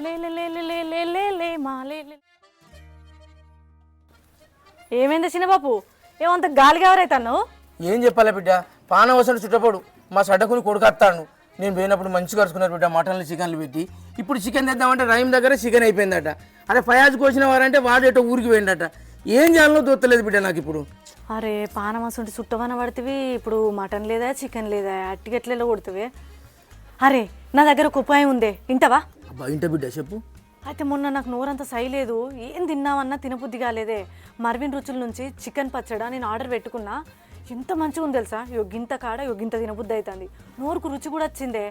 లే లే లే లే లే లే లే లే మా లే లే. ఏమైంది చిన్నబాబు, ఏమంత గాలిగా ఎవరైతాను? ఏం చెప్పాలి బిడ్డ, పానం వసలు చుట్టపడు మా సడ్డకుని కొడుకొస్తాను. నేను పోయినప్పుడు మంచిగా కలుసుకున్నారు బిడ్డ, మటన్లు చికెన్లు పెట్టి. ఇప్పుడు చికెన్ తెద్దామంటే రైమ్ దగ్గర చికెన్ అయిపోయిందట. అదే ఫయాజ్ కోసిన వారంటే వాడు ఎటో ఊరికి పోయిందట. ఏం చేయాలో దొత్తలేదు బిడ్డ నాకు ఇప్పుడు. అరే పానమసంటి చుట్టవన పడుతుంది, ఇప్పుడు మటన్ లేదా చికెన్ లేదా అట్టిగట్లలో కొడుతుంది. అరే నా దగ్గర ఒక ఉపాయం ఉందే, ఇంటవా? అబ్బా ఇంట బిడ్డ చెప్పు. అయితే మొన్న నాకు నోరంతా సైలేదు, ఏం తిన్నామన్నా తినబుద్ధి కాలేదే. మర్విన్ రుచుల నుంచి చికెన్ పచ్చడా నేను ఆర్డర్ పెట్టుకున్నా. ఎంత మంచిగా ఉంది తెలుసా, గింత కాడ గింత తినబుద్ధి అవుతుంది. నోరుకు రుచి కూడా వచ్చిందే.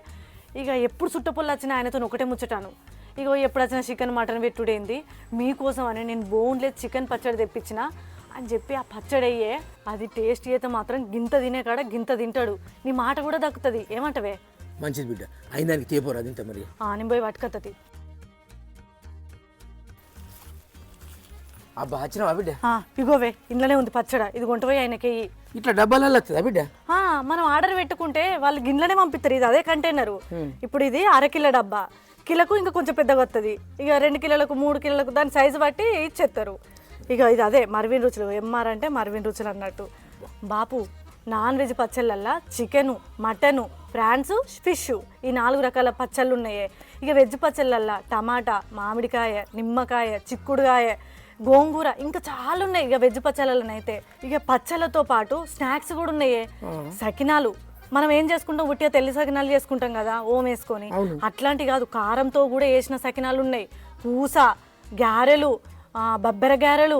ఇక ఎప్పుడు చుట్టపొల్లు వచ్చినా ఆయనతో ఒకటే ముచ్చటాను. ఇక ఎప్పుడు వచ్చినా చికెన్ మటన్ పెట్టుడేంది, మీకోసం అని నేను బోన్లెస్ చికెన్ పచ్చడి తెప్పించిన అని చెప్పి ఆ పచ్చడి అయ్యే అది టేస్ట్ అయితే మాత్రం గింత తినే కాడ గింత తింటాడు. నీ మాట కూడా దక్కుతుంది, ఏమంటవే? మంచిది బిడ్డ, అయిందానికి తేపోరు అది ఇంత మరి. నేను పోయి పట్టుకత్తది. అబ్బా వచ్చినావా బిడ్డ? ఇగోవే ఇంట్లోనే ఉంది పచ్చడ, ఇది కొంటపోయి ఆయనకి. ఇట్లా డబ్బాలలో వస్తుందా బిడ్డ? మనం ఆర్డర్ పెట్టుకుంటే వాళ్ళు గిన్నెలనే పంపిస్తారు, ఇది అదే కంటైనరు. ఇప్పుడు ఇది 1/2 కిలో డబ్బా, కిలోకు ఇంకా కొంచెం పెద్దగా వస్తుంది. ఇక 2 కిలోలకు 3 కిలోలకు దాని సైజు బట్టి ఇచ్చేస్తారు. ఇక ఇది అదే మర్విన్ రుచులు, ఎంఆర్ అంటే మర్విన్ రుచులు అన్నట్టు. బాపు నాన్ వెజ్ పచ్చళ్ళల్లా చికెను, మటను, ప్రాన్స్, ఫిష్ ఈ 4 రకాల పచ్చళ్ళు ఉన్నాయే. ఇక వెజ్ పచ్చళ్ళల్లా టమాటా, మామిడికాయ, నిమ్మకాయ, చిక్కుడుకాయ, గోంగూర ఇంకా చాలా ఉన్నాయి. ఇక వెజ్ పచ్చళ్ళనైతే ఇక పచ్చళ్ళతో పాటు స్నాక్స్ కూడా ఉన్నాయే. సకినాలు మనం ఏం చేసుకుంటాం, ఉట్టిగా తెల్లి సకినాలు చేసుకుంటాం కదా ఓం వేసుకొని, అట్లాంటి కాదు కారంతో కూడా వేసిన సకినాలు ఉన్నాయి. పూస గారెలు, బబ్బెర గారెలు,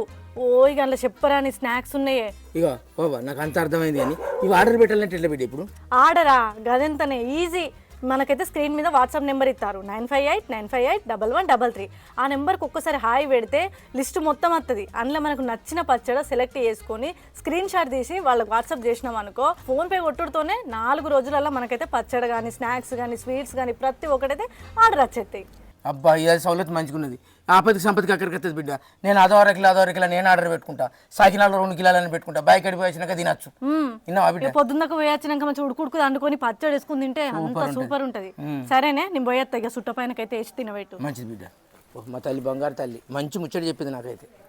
ఇక అందులో చెప్పరాని స్నాక్స్ ఉన్నాయే. ఇక బాబా నాకు అంత అర్థమైంది అని ఇవి ఆర్డర్ పెట్టాలంటే ఎట్లా బిడ్డ? ఇప్పుడు ఆర్డరా గదెంతనే ఈజీ. మనకైతే స్క్రీన్ మీద వాట్సాప్ నెంబర్ ఇస్తారు, 9589581133. ఆ నెంబర్కి ఒక్కసారి హాయ్ పెడితే లిస్ట్ మొత్తం వస్తుంది. అందులో మనకు నచ్చిన పచ్చడి సెలెక్ట్ చేసుకొని స్క్రీన్ షాట్ తీసి వాళ్ళకి వాట్సాప్ చేసినాం అనుకో, ఫోన్పే కొట్టుడుతోనే 4 రోజులలో మనకైతే పచ్చడి కానీ స్నాక్స్ కానీ స్వీట్స్ కానీ ప్రతి ఒక్కటైతే ఆర్డర్ వచ్చేస్తాయి. అబ్బా ఇది సౌలత్ మంచిగా ఉన్నది. ఆపదికి సంపత్తికి అక్కడికి వస్తుంది బిడ్డ. నేను అదో అరకిలో నేను ఆర్డర్ పెట్టుకుంటా, సాకినాలు 2 కిలోలని పెట్టుకుంటా, బైక్ అడిగి వచ్చినాక తినచ్చు. పొద్దున్నకు పోయొచ్చినాక మంచి ఉడుకుడుకు అందుకొని పచ్చడి వేసుకుని తింటే అంత సూపర్ ఉంటది. సరేనే నేను పోయేస్తా, ఇక చుట్ట పైనకైతే వేసి తినబెట్టు. మంచిది బిడ్డ, మా తల్లి బంగారు తల్లి మంచి ముచ్చడి చెప్పింది నాకైతే.